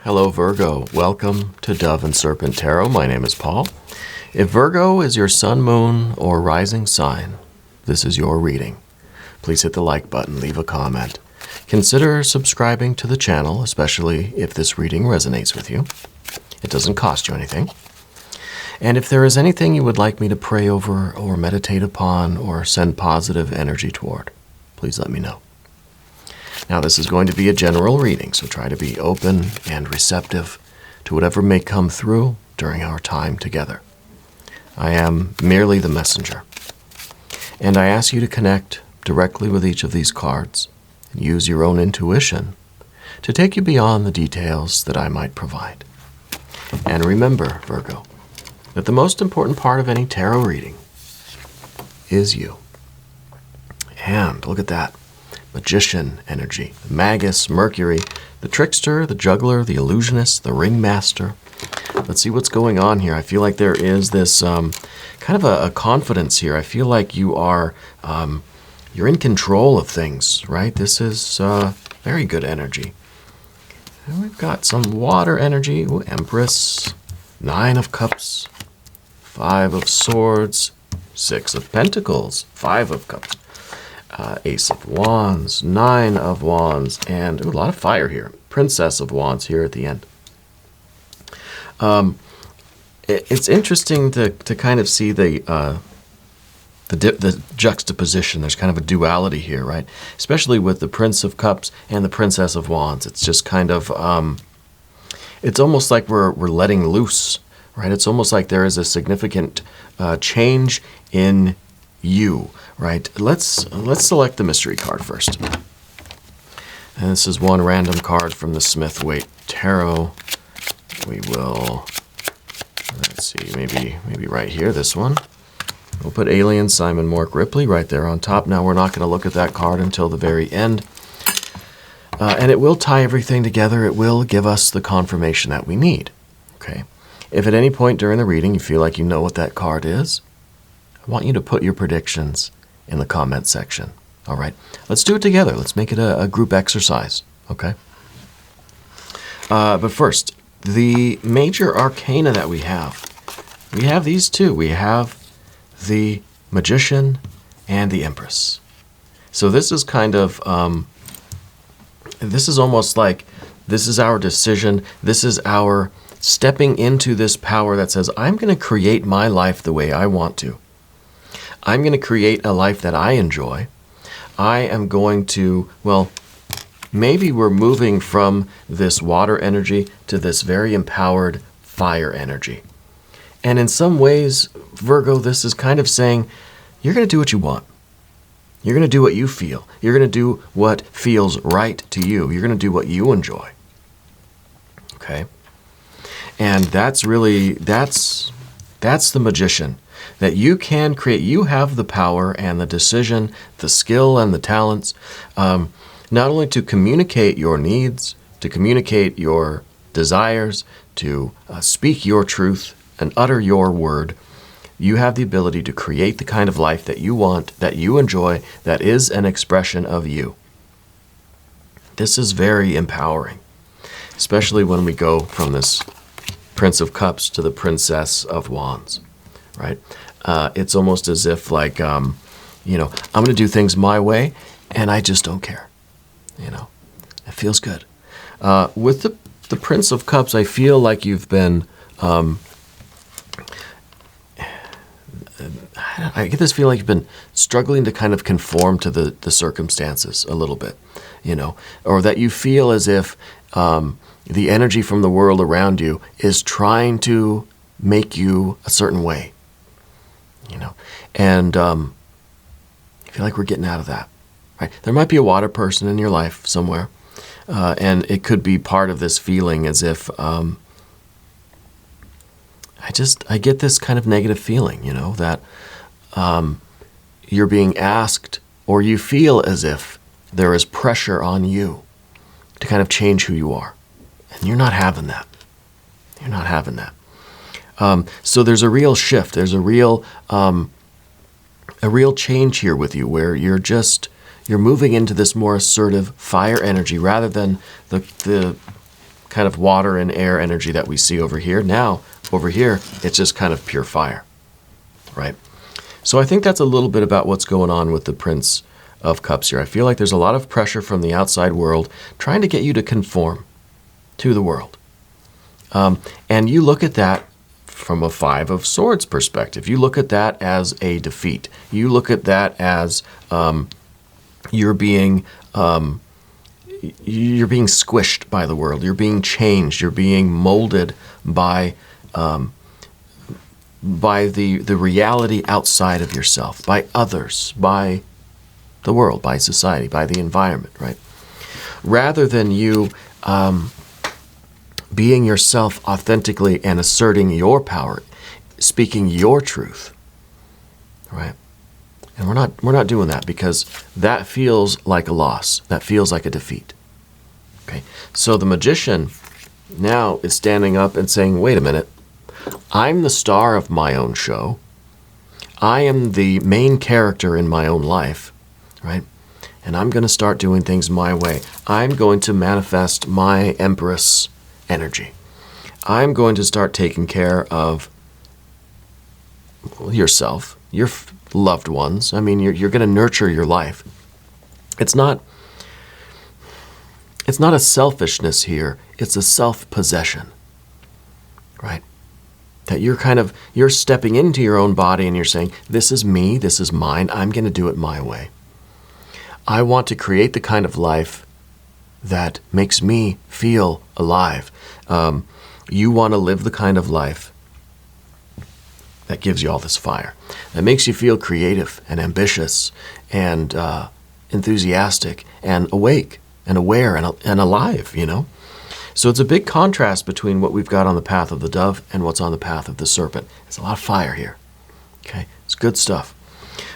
Hello Virgo, welcome to Dove and Serpent Tarot. My name is Paul. If Virgo is your sun, moon, or rising sign, this is your reading. Please hit the like button, leave a comment. Consider subscribing to the channel, especially if this reading resonates with you. It doesn't cost you anything. And if there is anything you would like me to pray over or meditate upon or send positive energy toward, please let me know. Now, this is going to be a general reading, so try to be open and receptive to whatever may come through during our time together. I am merely the messenger, and I ask you to connect directly with each of these cards and use your own intuition to take you beyond the details that I might provide. And remember, Virgo, that the most important part of any tarot reading is you. And look at that. Magician energy, the Magus, Mercury, the trickster, the juggler, the illusionist, the ringmaster. Let's see what's going on here. I feel like there is this kind of a confidence here. I feel like you are, you're in control of things, right? This is very good energy. And we've got some water energy. Ooh, Empress, 9 of Cups, 5 of Swords, 6 of Pentacles, 5 of Cups. Ace of Wands, 9 of Wands, and a lot of fire here. Princess of Wands here at the end. It's interesting to kind of see the juxtaposition. There's kind of a duality here, right? Especially with the Prince of Cups and the Princess of Wands. It's just kind of, it's almost like we're letting loose, right? It's almost like there is a significant change in you. Right, let's select the mystery card first. And this is one random card from the Smith-Waite Tarot. We will, let's see, maybe right here, this one. We'll put Alien Simon Mork Ripley right there on top. Now we're not going to look at that card until the very end. And it will tie everything together. It will give us the confirmation that we need. Okay. If at any point during the reading you feel like you know what that card is, I want you to put your predictions in the comment section. All right, let's do it together. Let's make it a group exercise, okay? But first, the major arcana that we have these two. We have the Magician and the Empress. So this is kind of, this is almost like, this is our decision. This is our stepping into this power that says, I'm going to create my life the way I want to. I'm going to create a life that I enjoy. I am going to, well, maybe we're moving from this water energy to this very empowered fire energy. And in some ways, Virgo, this is kind of saying, you're going to do what you want. You're going to do what you feel. You're going to do what feels right to you. You're going to do what you enjoy. Okay? And that's really, that's the Magician. That you can create, you have the power and the decision, the skill and the talents, not only to communicate your needs, to communicate your desires, to speak your truth and utter your word. You have the ability to create the kind of life that you want, that you enjoy, that is an expression of you. This is very empowering, especially when we go from this Prince of Cups to the Princess of Wands. Right? It's almost as if like, you know, I'm going to do things my way and I just don't care. You know, it feels good. With the Prince of Cups, I feel like you've been, I get this feeling like you've been struggling to kind of conform to the circumstances a little bit, you know, or that you feel as if the energy from the world around you is trying to make you a certain way. You know, and I feel like we're getting out of that, right? There might be a water person in your life somewhere, and it could be part of this feeling as if I get this kind of negative feeling, you know, that you're being asked, or you feel as if there is pressure on you to kind of change who you are, and you're not having that. You're not having that. So there's a real shift. There's a real change here with you where you're moving into this more assertive fire energy rather than the kind of water and air energy that we see over here. Now, over here, it's just kind of pure fire, right? So I think that's a little bit about what's going on with the Prince of Cups here. I feel like there's a lot of pressure from the outside world trying to get you to conform to the world. And you look at that from a Five of Swords perspective. You look at that as a defeat. You look at that as you're being squished by the world. You're being changed. You're being molded by the reality outside of yourself, by others, by the world, by society, by the environment, right? Rather than you being yourself authentically and asserting your power, speaking your truth, right? And we're not doing that, because that feels like a loss. That feels like a defeat. Okay. So the magician now is standing up and saying, wait a minute, I'm the star of my own show. I am the main character in my own life, right? And I'm going to start doing things my way. I'm going to manifest my Empress energy. I'm going to start taking care of yourself, your loved ones. I mean, you're going to nurture your life. It's not a selfishness here. It's a self-possession, right? That you're stepping into your own body and you're saying, this is me, this is mine, I'm going to do it my way. I want to create the kind of life that makes me feel alive. You want to live the kind of life that gives you all this fire, that makes you feel creative and ambitious and enthusiastic and awake and aware and alive, you know? So it's a big contrast between what we've got on the path of the dove and what's on the path of the serpent. It's a lot of fire here, okay? It's good stuff.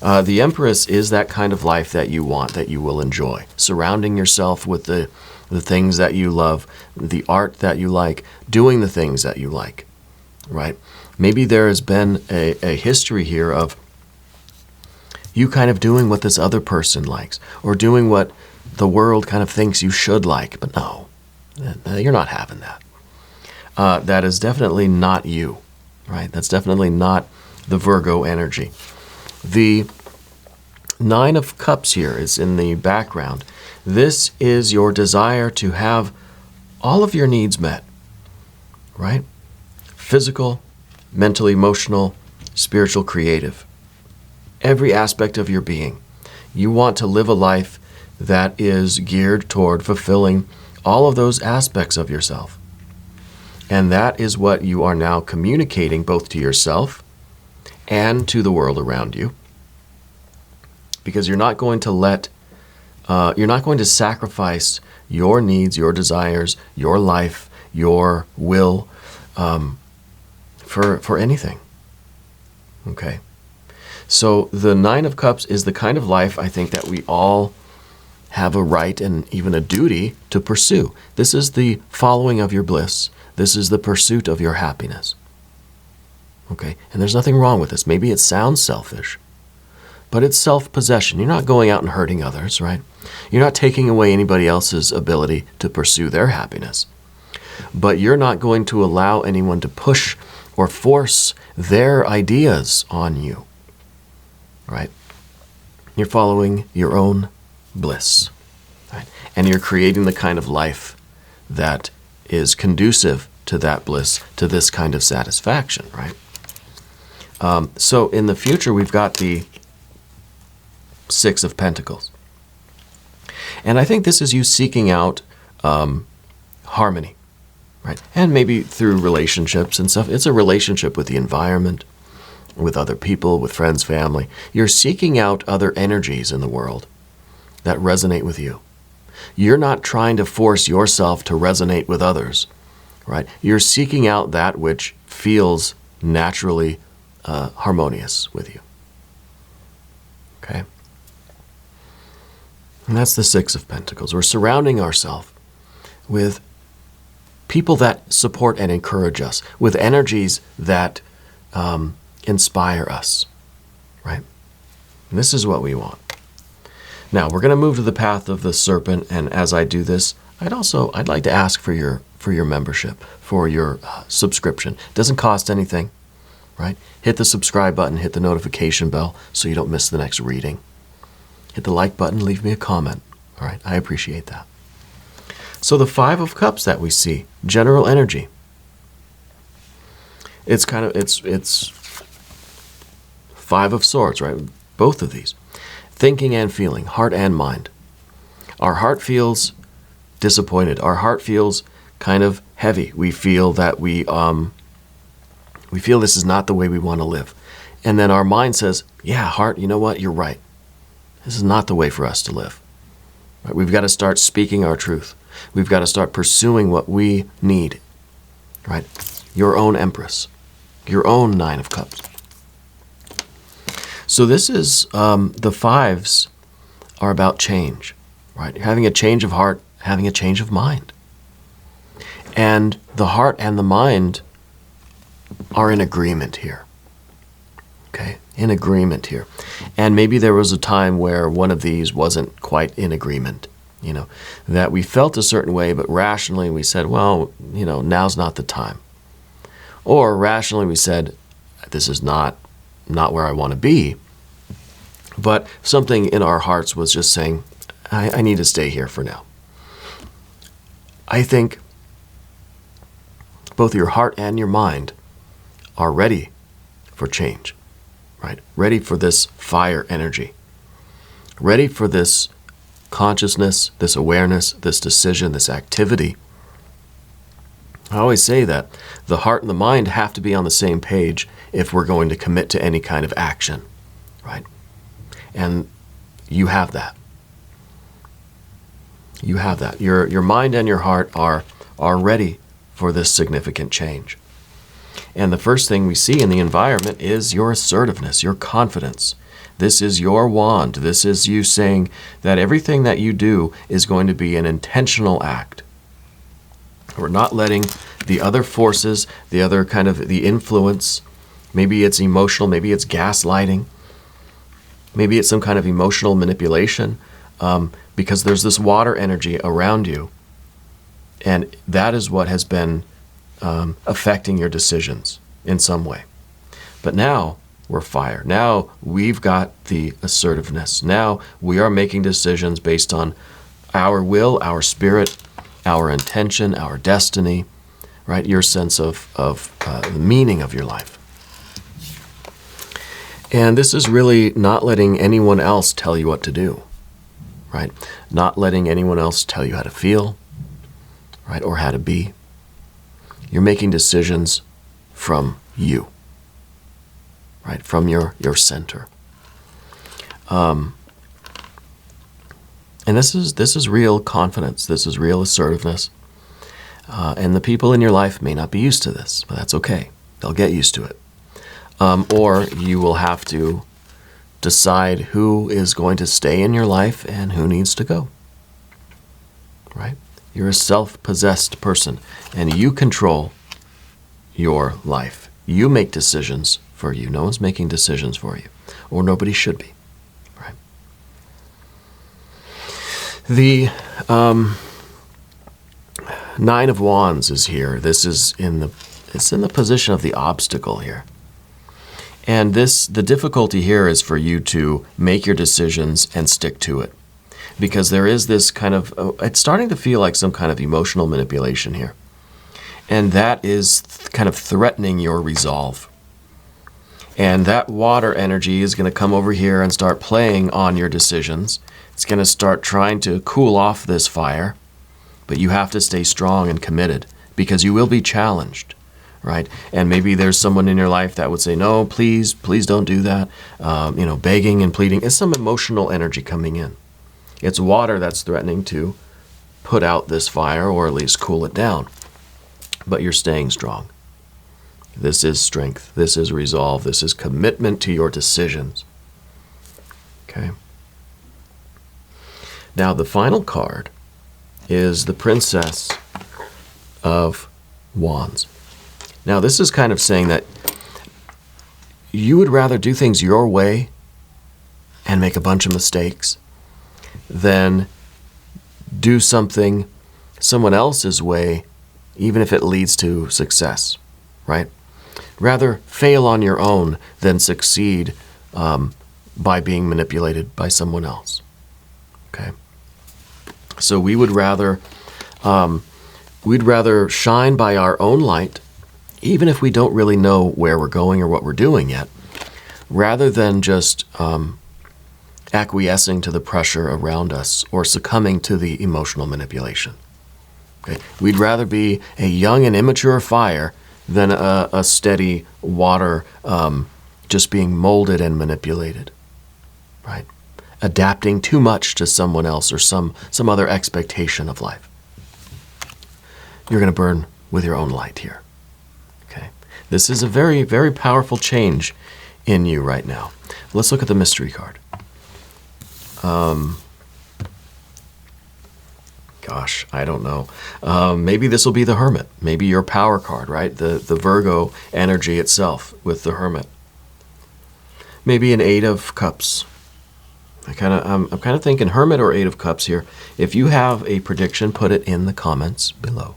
The Empress is that kind of life that you want, that you will enjoy. Surrounding yourself with the things that you love, the art that you like, doing the things that you like, right? Maybe there has been a history here of you kind of doing what this other person likes, or doing what the world kind of thinks you should like, but no, you're not having that. That is definitely not you, right? That's definitely not the Virgo energy. The Nine of Cups here is in the background. This is your desire to have all of your needs met, right? Physical, mental, emotional, spiritual, creative. Every aspect of your being. You want to live a life that is geared toward fulfilling all of those aspects of yourself. And that is what you are now communicating both to yourself and to the world around you. Because you're not going to sacrifice your needs, your desires, your life, your will for anything. Okay. So the Nine of Cups is the kind of life I think that we all have a right and even a duty to pursue. This is the following of your bliss. This is the pursuit of your happiness. Okay? And there's nothing wrong with this. Maybe it sounds selfish, but it's self-possession. You're not going out and hurting others, right? You're not taking away anybody else's ability to pursue their happiness. But you're not going to allow anyone to push or force their ideas on you, right? You're following your own bliss, right? And you're creating the kind of life that is conducive to that bliss, to this kind of satisfaction, right? So in the future, we've got the Six of Pentacles. And I think this is you seeking out harmony, right? And maybe through relationships and stuff. It's a relationship with the environment, with other people, with friends, family. You're seeking out other energies in the world that resonate with you. You're not trying to force yourself to resonate with others, right? You're seeking out that which feels naturally harmonious with you. Okay? And that's the Six of Pentacles. We're surrounding ourselves with people that support and encourage us, with energies that inspire us, right? And this is what we want. Now, we're going to move to the path of the serpent, and as I do this, I'd like to ask for for your membership, for your subscription. It doesn't cost anything, right? Hit the subscribe button, hit the notification bell so you don't miss the next reading. Hit the like button, leave me a comment. All right, I appreciate that. So the Five of Cups that we see, general energy. It's Five of Swords, right? Both of these. Thinking and feeling, heart and mind. Our heart feels disappointed. Our heart feels kind of heavy. We feel that we feel this is not the way we want to live. And then our mind says, yeah, heart, you know what? You're right. This is not the way for us to live. Right? We've got to start speaking our truth. We've got to start pursuing what we need. Right? Your own Empress. Your own Nine of Cups. So this is, the fives are about change. Right? Having a change of heart, having a change of mind. And the heart and the mind are in agreement here. Okay? In agreement here. And maybe there was a time where one of these wasn't quite in agreement. You know, that we felt a certain way, but rationally we said, well, you know, now's not the time. Or rationally we said, this is not where I want to be. But something in our hearts was just saying, I need to stay here for now. I think both your heart and your mind are ready for change, right? Ready for this fire energy. Ready for this consciousness, this awareness, this decision, this activity. I always say that the heart and the mind have to be on the same page if we're going to commit to any kind of action, right? And you have that. You have that. Your mind and your heart are ready for this significant change. And the first thing we see in the environment is your assertiveness, your confidence. This is your wand. This is you saying that everything that you do is going to be an intentional act. We're not letting the other forces, the other kind of the influence, maybe it's emotional, maybe it's gaslighting, maybe it's some kind of emotional manipulation, because there's this water energy around you. And that is what has been affecting your decisions in some way. But now we're fire. Now we've got the assertiveness. Now we are making decisions based on our will, our spirit, our intention, our destiny, right? Your sense of the meaning of your life. And this is really not letting anyone else tell you what to do, right? Not letting anyone else tell you how to feel, right? Or how to be. You're making decisions from you, right? From your center. And this is real confidence. This is real assertiveness. And the people in your life may not be used to this, but that's okay. They'll get used to it. Or you will have to decide who is going to stay in your life and who needs to go, right? You're a self-possessed person, and you control your life. You make decisions for you. No one's making decisions for you, or nobody should be, right? The Nine of Wands is here. This is it's in the position of the obstacle here. And the difficulty here is for you to make your decisions and stick to it. Because there is this kind of, it's starting to feel like some kind of emotional manipulation here. And that is kind of threatening your resolve. And that water energy is going to come over here and start playing on your decisions. It's going to start trying to cool off this fire. But you have to stay strong and committed because you will be challenged, right? And maybe there's someone in your life that would say, no, please don't do that. Begging and pleading. It's some emotional energy coming in. It's water that's threatening to put out this fire or at least cool it down. But you're staying strong. This is strength. This is resolve. This is commitment to your decisions. Okay. Now the final card is the Princess of Wands. Now this is kind of saying that you would rather do things your way and make a bunch of mistakes than do something someone else's way even if it leads to success, right? Rather fail on your own than succeed by being manipulated by someone else. Okay? So we'd rather shine by our own light, even if we don't really know where we're going or what we're doing yet, rather than just acquiescing to the pressure around us or succumbing to the emotional manipulation. Okay? We'd rather be a young and immature fire than a steady water just being molded and manipulated, right? Adapting too much to someone else or some other expectation of life. You're going to burn with your own light here. Okay? This is a very, very powerful change in you right now. Let's look at the mystery card. Gosh, I don't know. Maybe this will be the Hermit. Maybe your power card, right? The Virgo energy itself with the Hermit. Maybe an Eight of Cups. I'm kind of thinking Hermit or Eight of Cups here. If you have a prediction, put it in the comments below.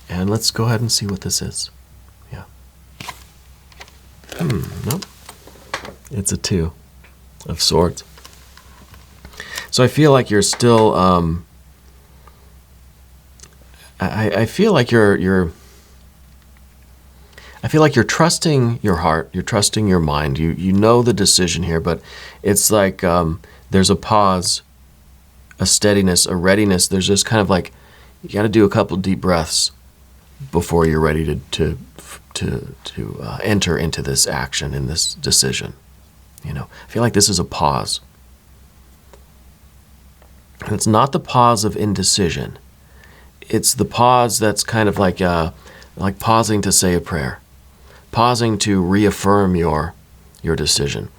And let's go ahead and see what this is. Yeah. Nope. It's a Two of Swords. So I feel like you're still. I feel like you're trusting your heart, you're trusting your mind. You know the decision here, but it's like there's a pause, a steadiness, a readiness. There's just kind of like you got to do a couple deep breaths before you're ready to enter into this action, in this decision. You know, I feel like this is a pause. And it's not the pause of indecision. It's the pause that's kind of like pausing to say a prayer, pausing to reaffirm your decision,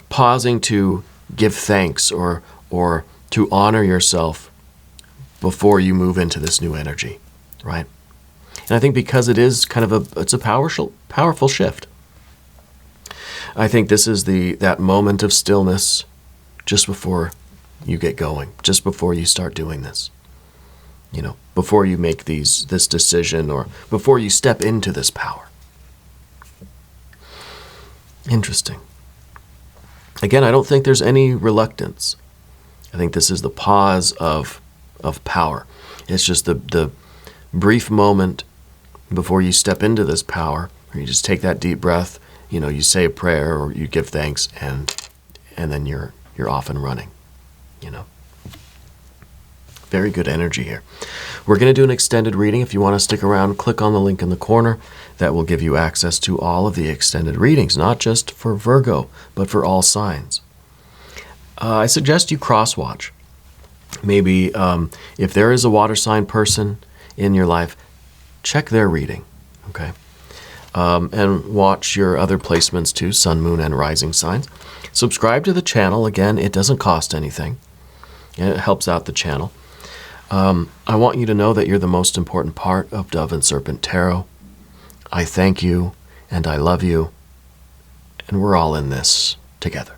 pausing to give thanks or to honor yourself before you move into this new energy, right? And I think because it is kind of it's a powerful shift. I think this is that moment of stillness just before you get going, just before you start doing this. You know, before you make this decision or before you step into this power. Interesting. Again, I don't think there's any reluctance. I think this is the pause of power. It's just the brief moment before you step into this power, where you just take that deep breath, you know, you say a prayer or you give thanks, and then you're off and running, you know. Very good energy here. We're going to do an extended reading. If you want to stick around, click on the link in the corner. That will give you access to all of the extended readings, not just for Virgo, but for all signs. I suggest you cross-watch. Maybe if there is a water sign person in your life, check their reading, okay? And watch your other placements too, sun, moon, and rising signs. Subscribe to the channel. Again, it doesn't cost anything, and it helps out the channel. I want you to know that you're the most important part of Dove and Serpent Tarot. I thank you, and I love you, and we're all in this together.